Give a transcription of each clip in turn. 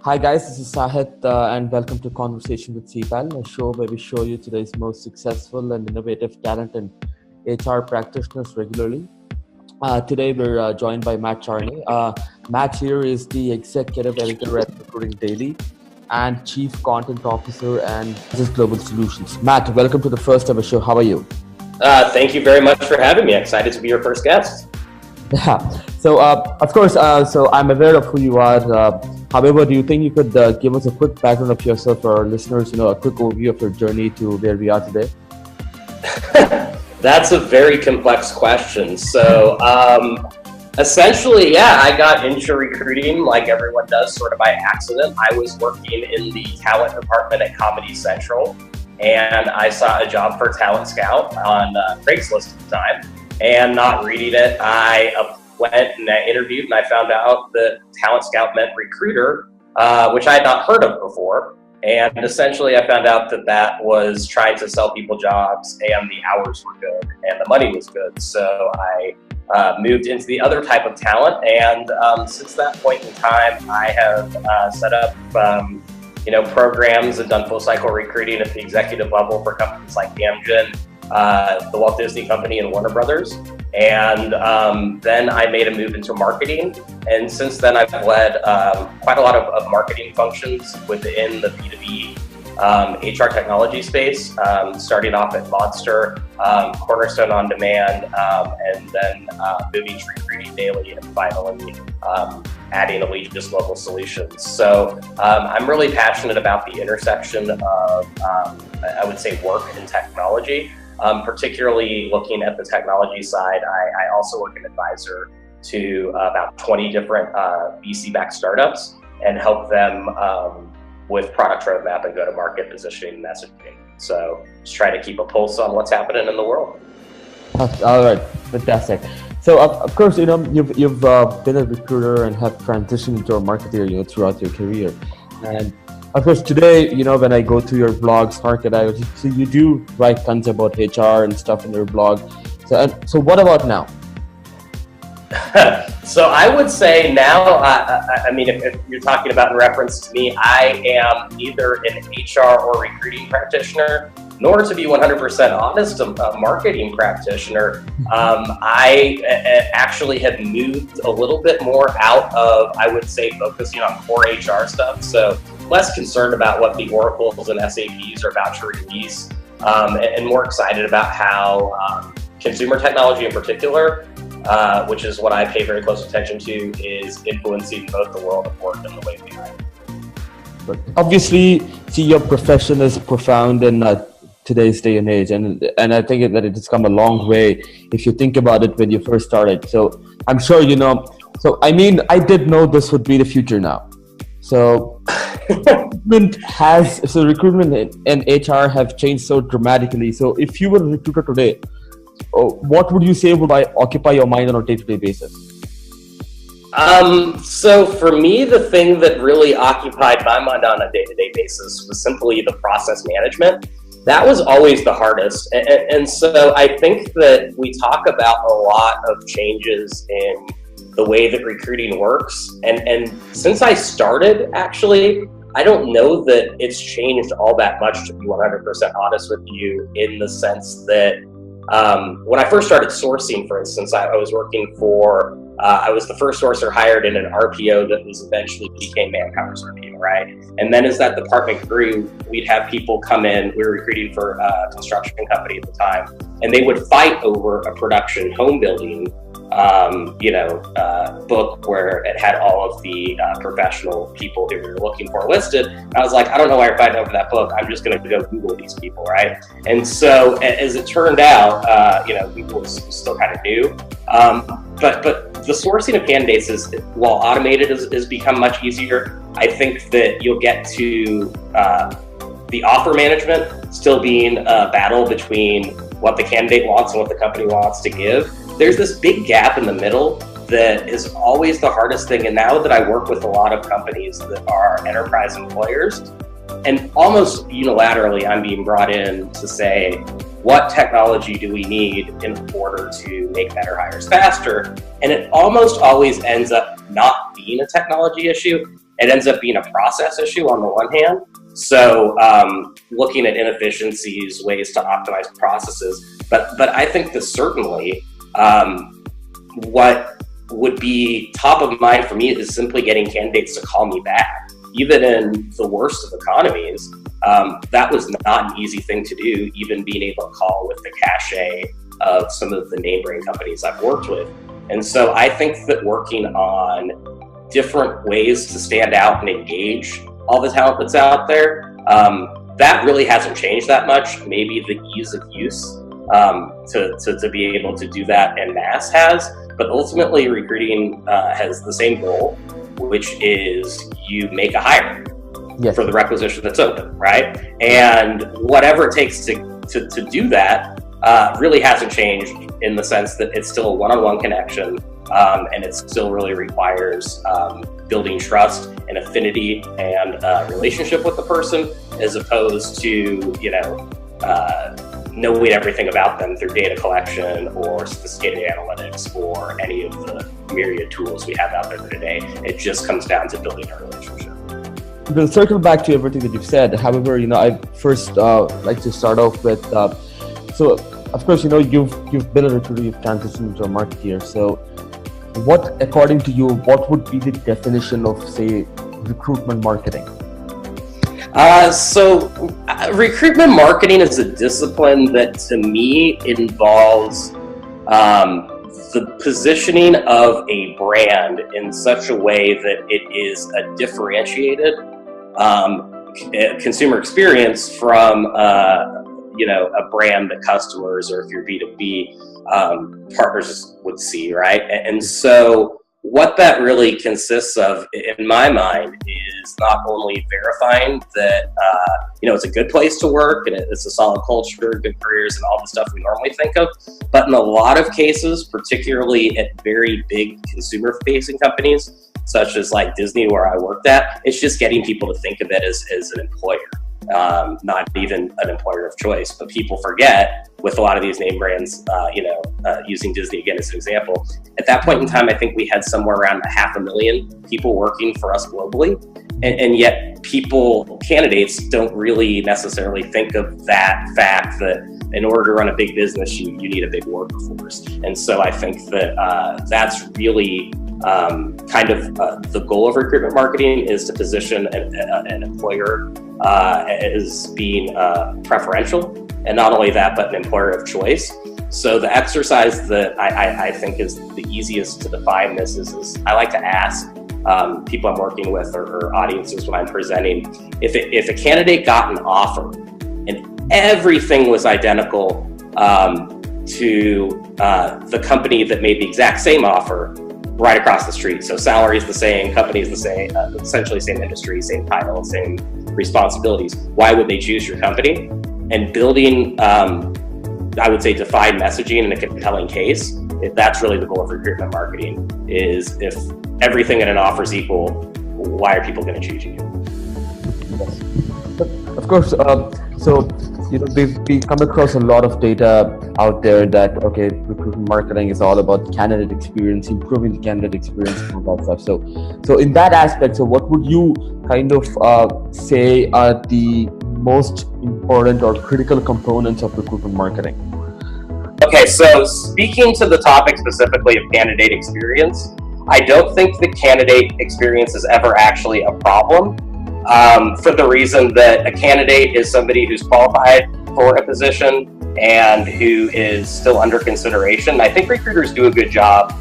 Hi guys, this is Sahit and welcome to Conversation with Ceipal, a show where we show you today's most successful and innovative talent and HR practitioners regularly. Today we're joined by Matt Charney. Matt here is the Executive Editor at Recruiting Daily and Chief Content Officer and Allegis Global Solutions. Matt, welcome to the first ever show. How are you? Thank you very much for having me. Excited to be your first guest. Yeah. So, of course, so I'm aware of who you are. However, do you think you could give us a quick background of yourself for our listeners, a quick overview of your journey to where we are today? That's a very complex question. So, essentially, I got into recruiting like everyone does, sort of by accident. I was working in the talent department at Comedy Central, and I saw a job for Talent Scout on Craigslist at the time. And not reading it, I went and I interviewed, and I found out that Talent Scout meant recruiter, which I had not heard of before. And essentially, I found out that was trying to sell people jobs, and the hours were good, and the money was good. So I moved into the other type of talent, and since that point in time, I have set up programs and done full cycle recruiting at the executive level for companies like Amgen, the Walt Disney Company, and Warner Brothers. And then I made a move into marketing. And since then, I've led quite a lot of marketing functions within the B2B HR technology space, starting off at Monster, Cornerstone On Demand, and then moving to Recruiting Daily, and finally adding Allegis Global Solutions. So I'm really passionate about the intersection of, I would say, work and technology. Particularly looking at the technology side, I also work an advisor to about 20 different VC-backed startups and help them with product roadmap and go-to-market positioning and messaging. So just try to keep a pulse on what's happening in the world. All right, fantastic. So of course, you've been a recruiter and have transitioned into a marketer, throughout your career. And of course, today, when I go through your blogs, market, I see you do write tons about HR and stuff in your blog. So what about now? So I would say now, I mean, if you're talking about in reference to me, I am neither an HR or recruiting practitioner, nor, to be 100% honest, a marketing practitioner. I actually have moved a little bit more out of, I would say, focusing on core HR stuff. So less concerned about what the Oracles and SAPs are about to release, and more excited about how consumer technology in particular, which is what I pay very close attention to, is influencing both the world of work and the way we hire. But obviously, your profession is profound in today's day and age, and I think that it has come a long way if you think about it when you first started. So I'm sure So I mean, I did know this would be the future now. So recruitment and HR have changed so dramatically. So if you were a recruiter today, what would you say would occupy your mind on a day-to-day basis? So for me, the thing that really occupied my mind on a day-to-day basis was simply the process management. That was always the hardest. And so I think that we talk about a lot of changes in the way that recruiting works. And since I started, actually, I don't know that it's changed all that much, to be 100% honest with you, in the sense that when I first started sourcing, for instance, I was working for, I was the first sourcer hired in an RPO that was eventually became Manpower's RPO, right? And then as that department grew, we'd have people come in, we were recruiting for a construction company at the time, and they would fight over a production home building book where it had all of the professional people who we were looking for listed. And I was like, I don't know why you're fighting over that book. I'm just going to go Google these people, right? And so as it turned out, Google was still kind of new. But the sourcing of candidates is, while automated, has become much easier. I think that you'll get to the offer management still being a battle between what the candidate wants and what the company wants to give. There's this big gap in the middle that is always the hardest thing. And now that I work with a lot of companies that are enterprise employers, and almost unilaterally, I'm being brought in to say, what technology do we need in order to make better hires faster? And it almost always ends up not being a technology issue. it ends up being a process issue on the one hand. So looking at inefficiencies, ways to optimize processes, but I think that certainly what would be top of mind for me is simply getting candidates to call me back. Even in the worst of economies, that was not an easy thing to do, even being able to call with the cachet of some of the name brand companies I've worked with. And so I think that working on different ways to stand out and engage all the talent that's out there, that really hasn't changed that much. Maybe the ease of use to be able to do that en masse has, but ultimately recruiting has the same goal, which is you make a hire for the requisition that's open, right? And whatever it takes to do that really hasn't changed, in the sense that it's still a one-on-one connection, and it still really requires building trust and affinity and relationship with the person, as opposed to, knowing everything about them through data collection or sophisticated analytics or any of the myriad tools we have out there today. It just comes down to building a relationship. We'll circle back to everything that you've said. However, I first like to start off with, so of course, you've been a recruiter, you've transitioned into a marketeer. So what, according to you, what would be the definition of, say, recruitment marketing? So recruitment marketing is a discipline that, to me, involves the positioning of a brand in such a way that it is a differentiated consumer experience from a brand that customers, or if you're B2B, partners would see, right? And so what that really consists of, in my mind, is not only verifying that it's a good place to work and it's a solid culture, good careers, and all the stuff we normally think of, but in a lot of cases, particularly at very big consumer-facing companies, such as like Disney, where I worked at, it's just getting people to think of it as an employer. Not even an employer of choice, but people forget with a lot of these name brands, using Disney again as an example. At that point in time, I think we had somewhere around 500,000 people working for us globally. And yet candidates don't really necessarily think of that fact that in order to run a big business, you need a big workforce. And so I think that that's really kind of the goal of recruitment marketing, is to position an employer as being preferential, and not only that, but an employer of choice. So the exercise that I think is the easiest to define this is I like to ask people I'm working with or audiences when I'm presenting, if a candidate got an offer and everything was identical to the company that made the exact same offer right across the street. So salary is the same, company is the same, essentially same industry, same title, same responsibilities. Why would they choose your company? And building, I would say, defined messaging and a compelling case. That's really the goal of recruitment marketing, is if everything in an offer is equal, why are people going to choose you? Yes. But of course, we come across a lot of data out there that, okay, recruitment marketing is all about candidate experience, improving the candidate experience, and all that stuff. So in that aspect, so what would you kind of say are the most important or critical components of recruitment marketing? Okay, so speaking to the topic specifically of candidate experience, I don't think the candidate experience is ever actually a problem, for the reason that a candidate is somebody who's qualified for a position and who is still under consideration. I think recruiters do a good job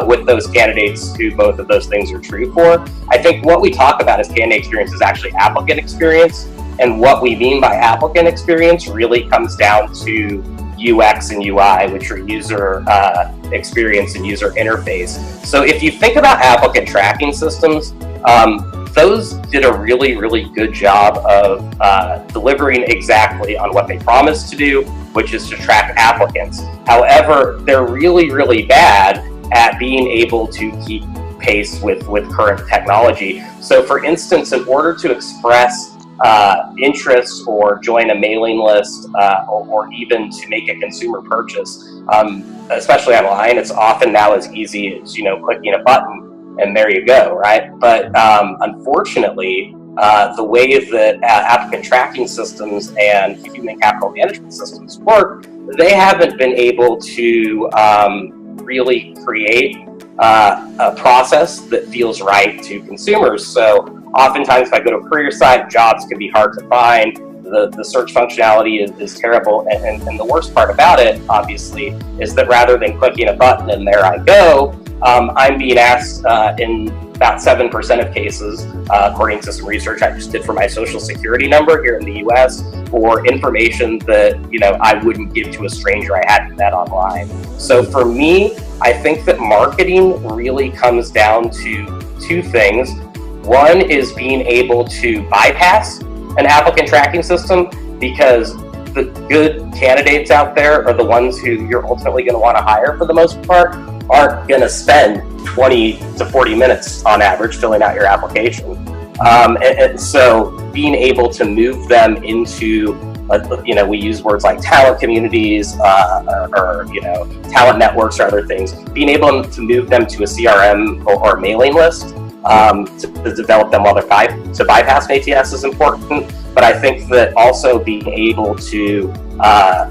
with those candidates who both of those things are true for. I think what we talk about as candidate experience is actually applicant experience, and what we mean by applicant experience really comes down to UX and UI, which are user experience and user interface. So if you think about applicant tracking systems, those did a really, really good job of delivering exactly on what they promised to do, which is to track applicants. However, they're really, really bad at being able to keep pace with current technology. So for instance, in order to express interest or join a mailing list, or even to make a consumer purchase, especially online, it's often now as easy as clicking a button and there you go, right? But unfortunately, the way that applicant tracking systems and human capital management systems work, they haven't been able to really create a process that feels right to consumers. So oftentimes if I go to a career site, jobs can be hard to find. The search functionality is terrible. And the worst part about it, obviously, is that rather than clicking a button and there I go, I'm being asked in about 7% of cases, according to some research I just did for my social security number here in the US, for information that I wouldn't give to a stranger I hadn't met online. So for me, I think that marketing really comes down to two things. One is being able to bypass an applicant tracking system, because the good candidates out there are the ones who you're ultimately going to want to hire for the most part, aren't going to spend 20 to 40 minutes on average filling out your application. And so being able to move them into, we use words like talent communities or talent networks or other things, being able to move them to a CRM or mailing list to develop them while they're to bypass an ATS is important. But I think that also being able to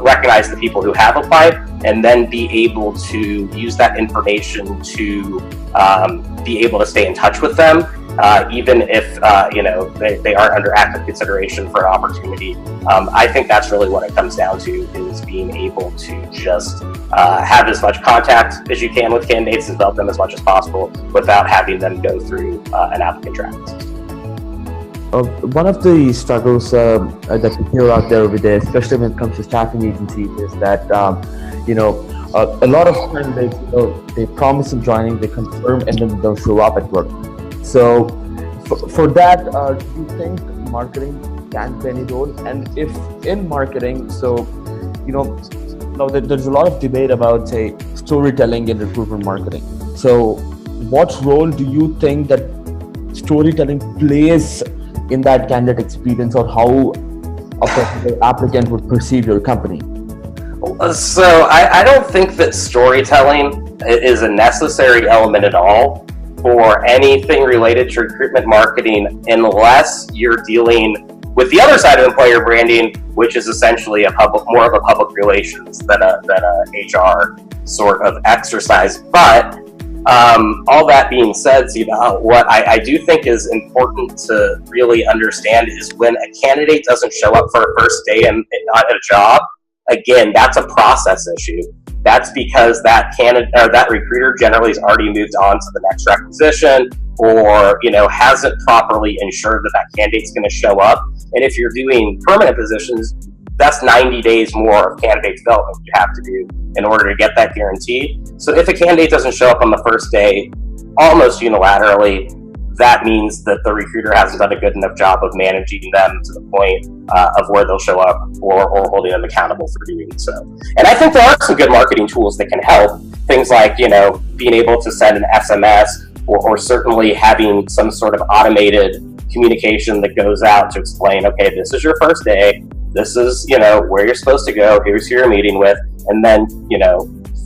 recognize the people who have applied and then be able to use that information to be able to stay in touch with them, even if they aren't under active consideration for an opportunity. I think that's really what it comes down to, is being able to just have as much contact as you can with candidates and develop them as much as possible without having them go through an applicant tracking system. One of the struggles that we hear out there every day, especially when it comes to staffing agencies, is that a lot of candidates, they promise them joining, they confirm, and then they don't show up at work. So for that, do you think marketing can play any role? And if in marketing, so there's a lot of debate about, say, storytelling in recruitment marketing. So what role do you think that storytelling plays in that candidate experience, or how a particular applicant would perceive your company? So I don't think that storytelling is a necessary element at all for anything related to recruitment marketing, unless you're dealing with the other side of employer branding, which is essentially more of a public relations than a HR sort of exercise. But all that being said, what I do think is important to really understand is when a candidate doesn't show up for a first day and not at a job, again, that's a process issue. That's because that candidate or that recruiter generally has already moved on to the next requisition, or hasn't properly ensured that candidate's going to show up. And if you're doing permanent positions, that's 90 days more of candidate development you have to do in order to get that guarantee. So if a candidate doesn't show up on the first day, almost unilaterally, that means that the recruiter hasn't done a good enough job of managing them to the point of where they'll show up, or holding them accountable for doing so. And I think there are some good marketing tools that can help. Things like, being able to send an SMS, or certainly having some sort of automated communication that goes out to explain, okay, this is your first day, this is, where you're supposed to go, here's who you're meeting with, and then,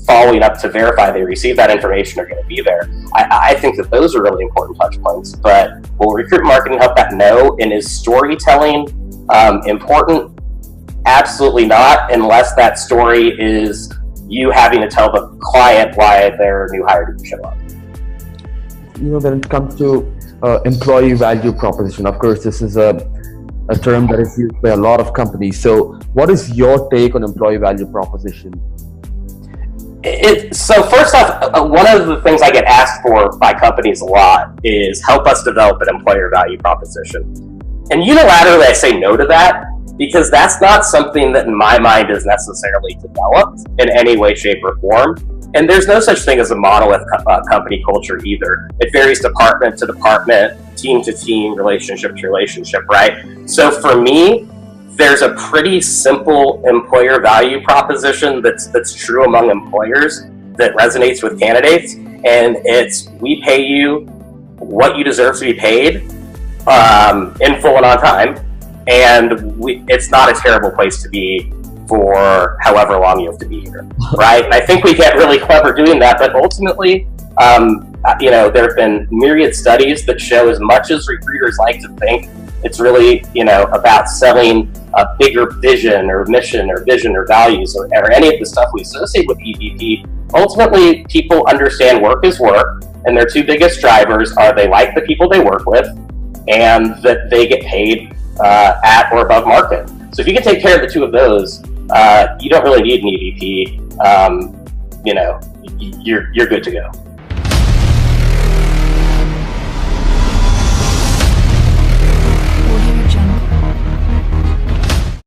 following up to verify they receive that information are going to be there. I think that those are really important touch points. But will recruitment marketing help that? No. And is storytelling important? Absolutely not, unless that story is you having to tell the client why their new hire didn't show up. When it comes to employee value proposition, of course, this is a term that is used by a lot of companies. So what is your take on employee value proposition? So first off, one of the things I get asked for by companies a lot is help us develop an employer value proposition. And unilaterally I say no to that, because that's not something that in my mind is necessarily developed in any way, shape, or form. And there's no such thing as a monolith company culture either. It varies department to department, team to team, relationship to relationship, right? So for me, there's a pretty simple employer value proposition that's true among employers that resonates with candidates, and it's we pay you what you deserve to be paid in full and on time, and it's not a terrible place to be for however long you have to be here, right? And I think we get really clever doing that, but ultimately there have been myriad studies that show, as much as recruiters like to think it's really, about selling a bigger vision or mission or vision or values or any of the stuff we associate with EVP, ultimately people understand work is work, and their two biggest drivers are they like the people they work with and that they get paid at or above market. So if you can take care of the two of those, you don't really need an EVP. You're good to go.